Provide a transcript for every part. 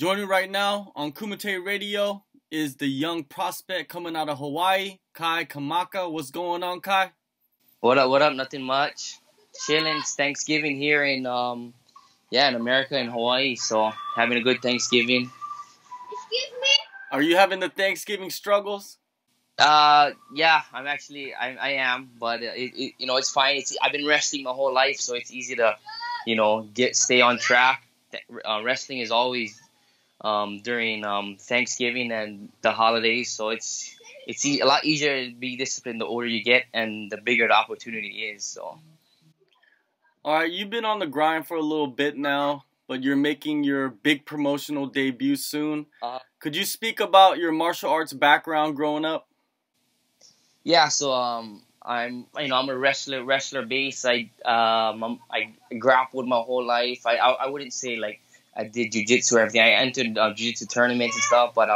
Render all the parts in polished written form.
Joining right now on Kumite Radio is the young prospect coming out of Hawaii, Kai Kamaka. What's going on, Kai? What up? What up? Nothing much. Chilling. It's Thanksgiving here in in America, in Hawaii. So having a good Thanksgiving. Are you having the Thanksgiving struggles? Yeah, I am, but it's fine. I've been wrestling my whole life, so it's easy to, stay on track. Wrestling is always during Thanksgiving and the holidays, so it's a lot easier to be disciplined the older you get and the bigger the opportunity is. So. All right, you've been on the grind for a little bit now, but you're making your big promotional debut soon. Could you speak about your martial arts background growing up? Yeah, so I'm a wrestler base. I grappled my whole life. I wouldn't say like I did jiu-jitsu or everything. I entered jiu-jitsu tournaments and stuff, but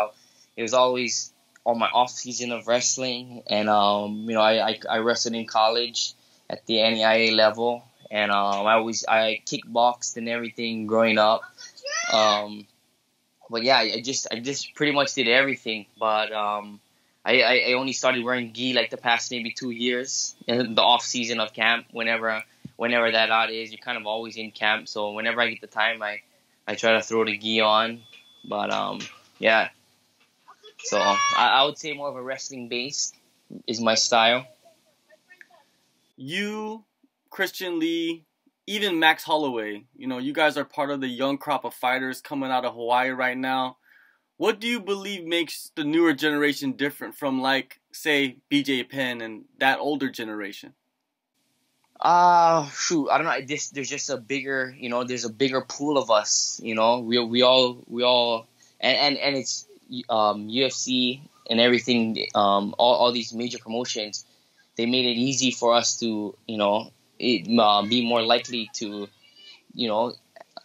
it was always on my off season of wrestling. And I wrestled in college at the NAIA level, and I kickboxed and everything growing up. But yeah, I just pretty much did everything. But I only started wearing gi like the past maybe 2 years in the off season of camp. Whenever that out is, you're kind of always in camp. So whenever I get the time, I try to throw the gi on. But yeah. So I would say more of a wrestling base is my style. You, Christian Lee, even Max Holloway, you guys are part of the young crop of fighters coming out of Hawaii right now. What do you believe makes the newer generation different from, like, say, BJ Penn and that older generation? I don't know. There's just a bigger, there's a bigger pool of us. We all, and it's UFC and everything. All these major promotions, they made it easy for us to, be more likely to,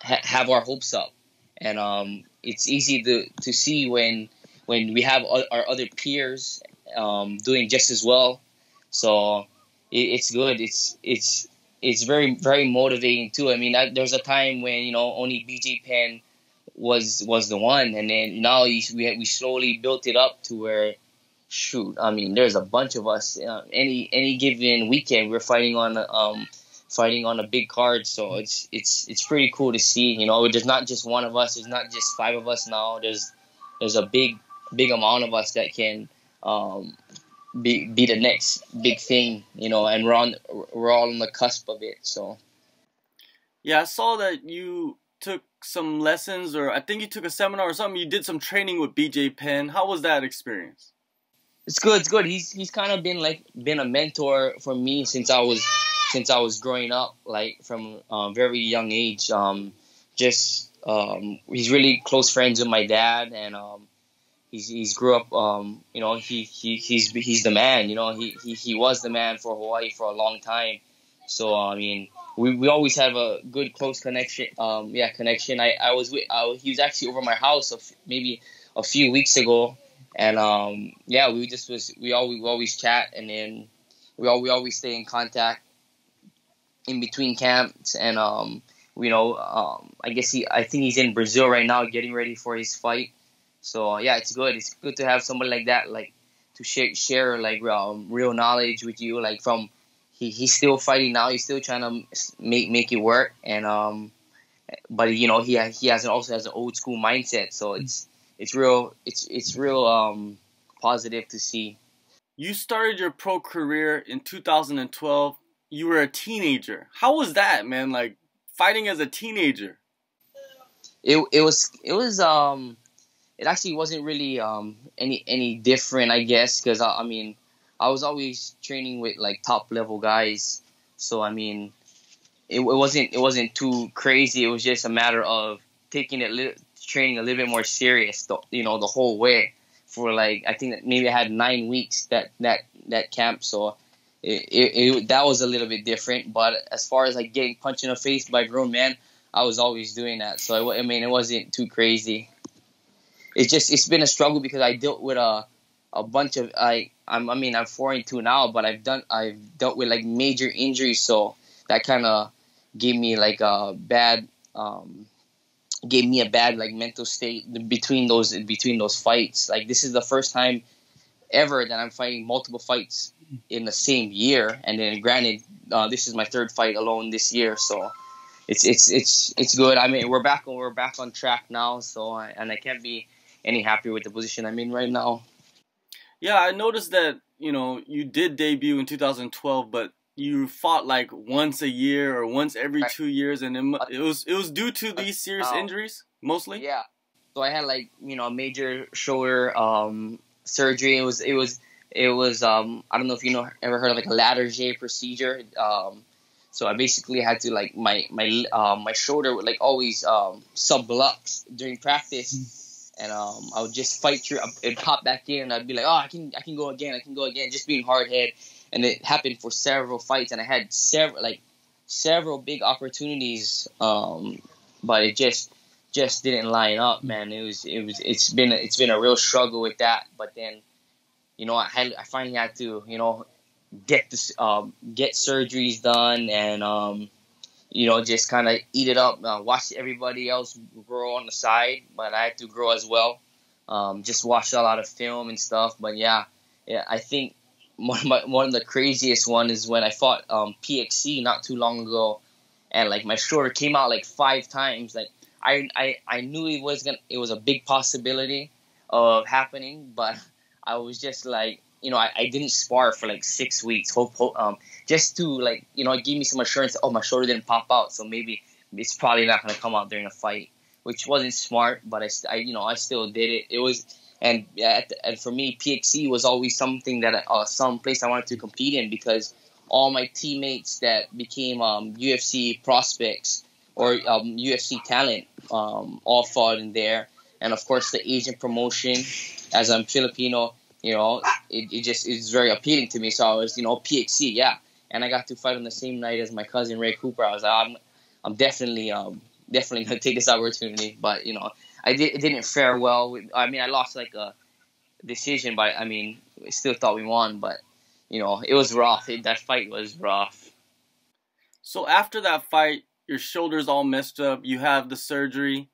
have our hopes up. And it's easy to see when we have our other peers doing just as well. So it's good. It's very, very motivating too. I mean, there's a time when only BJ Penn was the one, and then now we slowly built it up to where, shoot, I mean, there's a bunch of us. Any given weekend, we're fighting on a big card, so it's pretty cool to see. There's not just one of us. There's not just 5 of us now. There's a big amount of us that can be the next big thing, and we're all on the cusp of it. So yeah, I saw that you took some lessons, or I think you took a seminar or something. You did some training with BJ Penn. How was that experience? It's good. He's kind of been a mentor for me since I was growing up, like from a very young age. He's really close friends with my dad, and he's grew up. He's the man. He was the man for Hawaii for a long time. So I mean, we always have a good close connection. Connection. He was actually over my house maybe a few weeks ago, and we always chat, and then we always stay in contact in between camps. And I think he's in Brazil right now getting ready for his fight. So yeah, it's good to have somebody like that, like to share like real knowledge with you. Like he's still fighting now, he's still trying to make it work, and but he also has an old school mindset, so it's real positive to see. You started your pro career in 2012. You were a teenager. How was that, man? Like fighting as a teenager? It actually wasn't really any different, I guess, because I was always training with like top level guys. So I mean, it wasn't too crazy. It was just a matter of taking training a little bit more serious, the whole way. For like, I think that maybe I had 9 weeks that camp. So that was a little bit different. But as far as like getting punched in the face by a grown man, I was always doing that. So I mean, it wasn't too crazy. It's been a struggle because I dealt with a bunch of I'm 4-2 now, but I've dealt with like major injuries, so that kind of gave me like a bad gave me a bad like mental state between those fights. Like this is the first time ever that I'm fighting multiple fights in the same year, and then granted, this is my third fight alone this year, so it's good. I mean, we're back on track now, so I can't be any happier with the position I'm in right now. Yeah, I noticed that you did debut in 2012, but you fought like once a year or once every 2 years, and it was due to these serious injuries mostly. Yeah, so I had like a major shoulder surgery. It was I don't know if ever heard of like a ladder J procedure. So I basically had to like my shoulder would like always sublux during practice, and I would just fight through. It'd pop back in, and I'd be like, oh, I can go again, just being hard head. And it happened for several fights, and I had several big opportunities, but it just didn't line up, man. It's been a real struggle with that. But then, I finally had to, get surgeries done, and just kind of eat it up, watch everybody else grow on the side, but I had to grow as well. Just watch a lot of film and stuff. But yeah, I think one of the craziest one is when I fought PXC not too long ago, and like my shoulder came out like 5 times. Like I knew it was a big possibility of happening, but I was just like, I didn't spar for like 6 weeks, just to like, it gave me some assurance. Oh, my shoulder didn't pop out, so maybe it's probably not going to come out during a fight, which wasn't smart, but I still did it. It was, and for me, PXC was always something that some place I wanted to compete in, because all my teammates that became UFC prospects or UFC talent all fought in there, and of course the Asian promotion. As I'm Filipino, it just is very appealing to me. So I was, PXC, yeah, and I got to fight on the same night as my cousin Ray Cooper. I was like, I'm definitely gonna take this opportunity, but it didn't fare well. I mean, I lost like a decision, but I mean, we still thought we won, but it was rough. That fight was rough. So after that fight, your shoulder's all messed up. You have the surgery.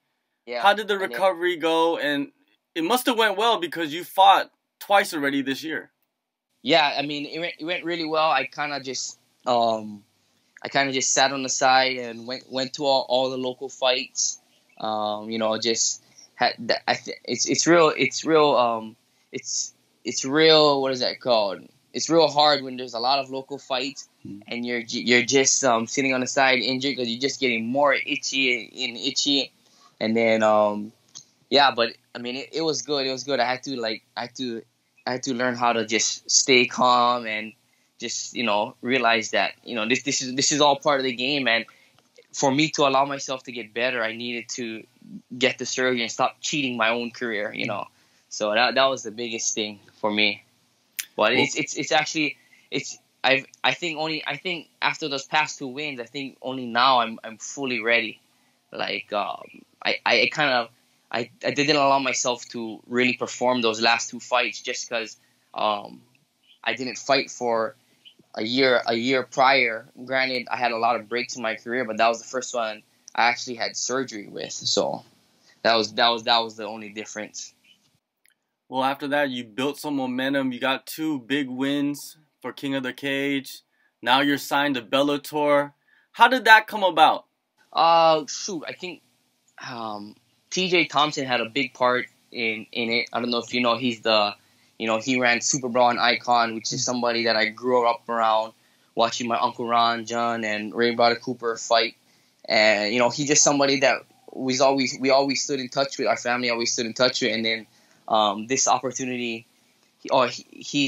Yeah. How did the recovery go? And it must have went well, because you fought twice already this year. Yeah, I mean, it went really well. I kind of just sat on the side and went to all the local fights. Just had it's real. What is that called? It's real hard when there's a lot of local fights and you're just sitting on the side injured, because you're just getting more itchy, and then yeah. But I mean, it was good. It was good. I had to learn how to just stay calm and just realize that this is all part of the game, and for me to allow myself to get better, I needed to get the surgery and stop cheating my own career. So that was the biggest thing for me. But I think after those past 2 wins, I think only now I'm fully ready. Like I didn't allow myself to really perform those last 2 fights just because I didn't fight for a year prior. Granted, I had a lot of breaks in my career, but that was the first one I actually had surgery with. So that was the only difference. Well, after that, you built some momentum. You got 2 big wins for King of the Cage. Now you're signed to Bellator. How did that come about? I think TJ Thompson had a big part in it. I don't know if he's he ran Super Brawl Icon, which is somebody that I grew up around, watching my Uncle Ron, John, and Ray Brother Cooper fight. And, he's just somebody that we always stood in touch with. Our family always stood in touch with. And then this opportunity, he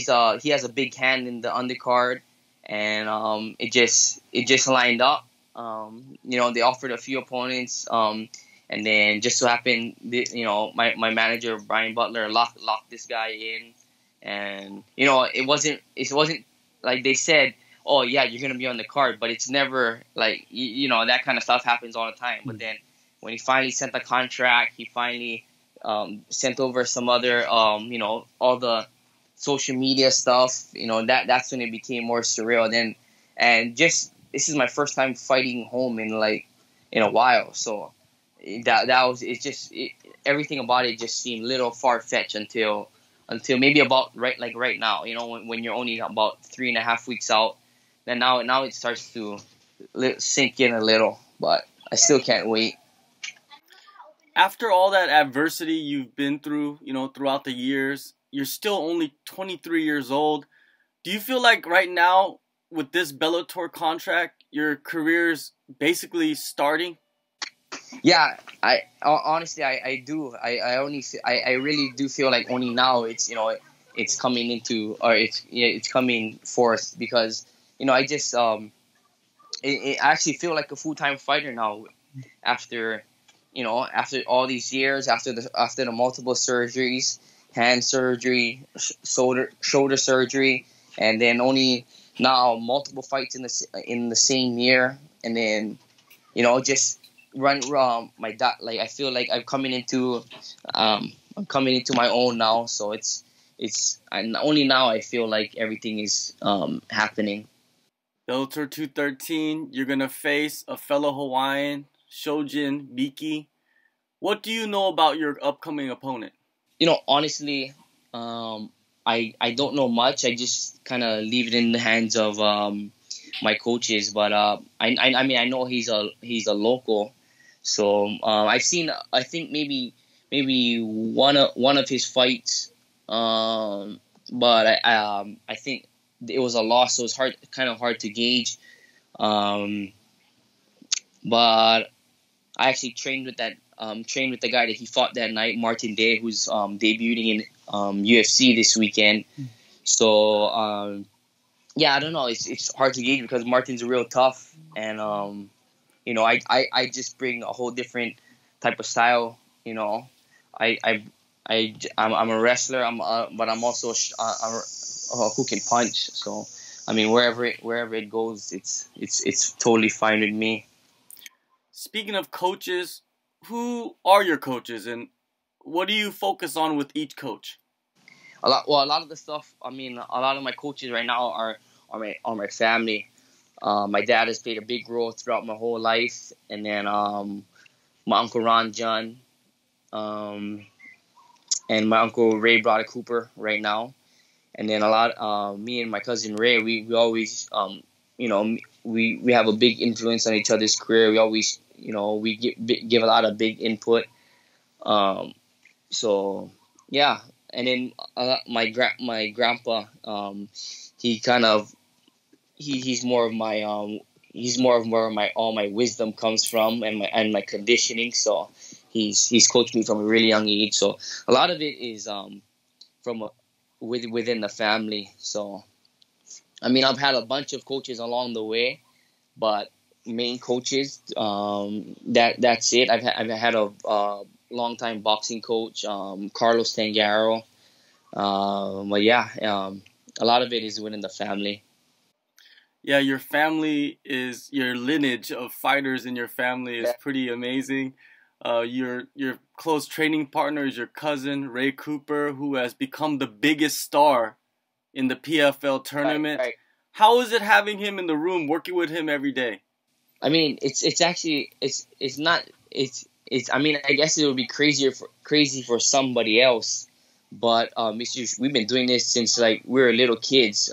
has a big hand in the undercard, and it just lined up. They offered a few opponents, and then just so happened, my manager Brian Butler locked this guy in, and it wasn't like they said, oh yeah, you're gonna be on the card, but it's never like that kind of stuff happens all the time. But then when he finally sent the contract, he finally sent over some other all the social media stuff. That's when it became more surreal. Then, and just this is my first time fighting home in a while, so that was everything about it just seemed a little far fetched until maybe about right now. When you're only about 3.5 weeks out, then now it starts to sink in a little. But I still can't wait. After all that adversity you've been through, throughout the years, you're still only 23 years old. Do you feel like right now, with this Bellator contract, your career's basically starting? Yeah, I honestly I do. I really do feel like only now it's coming into, or it's coming forth, because I just I actually feel like a full-time fighter now after after all these years, after the multiple surgeries, hand surgery, shoulder surgery, and then only now multiple fights in the same year, and then just run like I feel like I'm coming into my own now. So and only now I feel like everything is happening. Bellator 213, you're going to face a fellow Hawaiian, Shojin Miki. What do you know about your upcoming opponent? Honestly, I don't know much. I just kind of leave it in the hands of my coaches. But I mean, I know he's a local, so I've seen, I think maybe one of his fights, but I think it was a loss, so it's kind of hard to gauge. But I actually trained with the guy that he fought that night, Martin Day, who's debuting in UFC this weekend. So yeah, I don't know. It's hard to gauge because Martin's real tough, and I just bring a whole different type of style. I'm a wrestler. But I'm also who can punch. So I mean, wherever it goes, it's totally fine with me. Speaking of coaches, who are your coaches, and what do you focus on with each coach? A lot of the stuff. I mean, a lot of my coaches right now are my family. My dad has played a big role throughout my whole life, and then my uncle Ron John, and my uncle Ray Brother Cooper right now, and then me and my cousin Ray. We always we have a big influence on each other's career. We always we give a lot of big input. So yeah, and then my grandpa, he kind of he's more of my he's more of where all my wisdom comes from, and my conditioning. So he's coached me from a really young age. So a lot of it is from within the family. So I mean, I've had a bunch of coaches along the way, but main coaches, that's it. I've had a long-time boxing coach, Carlos Tangaro. But yeah, a lot of it is within the family. Yeah, your lineage of fighters in your family is pretty amazing. Your close training partner is your cousin Ray Cooper, who has become the biggest star in the PFL tournament. Right. How is it having him in the room, working with him every day? I mean, it's actually not. I mean, I guess it would be crazy for somebody else, but we've been doing this since like we were little kids.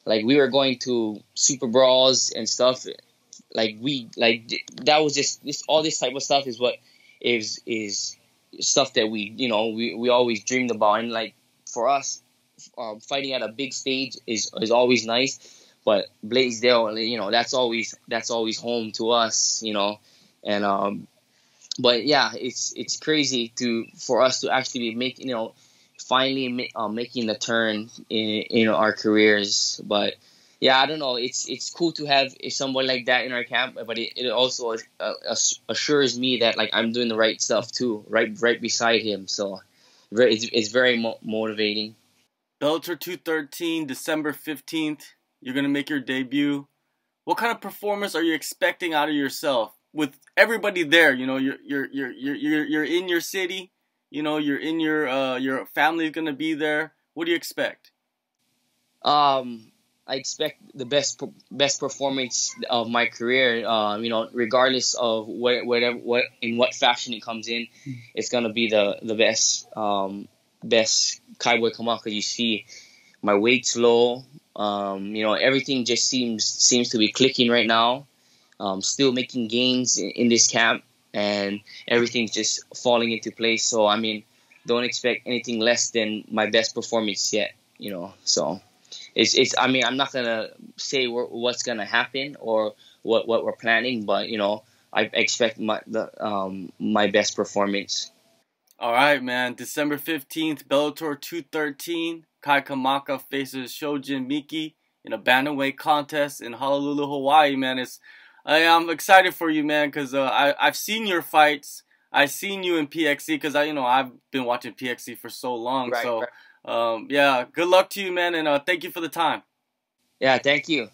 Like we were going to super brawls and stuff. That was just all this type of stuff is what is stuff that we always dreamed about. And like for us, fighting at a big stage is always nice. But Blaisdell, that's always home to us, and but yeah, it's crazy for us to actually be making, finally making the turn in our careers. But yeah, I don't know. It's cool to have someone like that in our camp, but it also assures me that like I'm doing the right stuff too, right beside him. So it's very motivating. Bellator 213, December 15th. You're gonna make your debut. What kind of performance are you expecting out of yourself with everybody there? You're in your city. You're in your family's gonna be there. What do you expect? I expect the best performance of my career. Regardless of what in what fashion it comes in, it's gonna be the best Kai Kamaka you see. My weight's low. Everything just seems to be clicking right now. Still making gains in this camp, and everything's just falling into place. So I mean, don't expect anything less than my best performance yet. So. I mean, I'm not gonna say what's gonna happen or what we're planning, but I expect my best performance. All right, man. December 15th, Bellator 213. Kai Kamaka faces Shojin Miki in a bantamweight contest in Honolulu, Hawaii, man. I'm excited for you, man, because I've seen your fights. I've seen you in PXC because I've been watching PXC for so long. Right, so right. yeah, good luck to you, man, and thank you for the time. Yeah, thank you.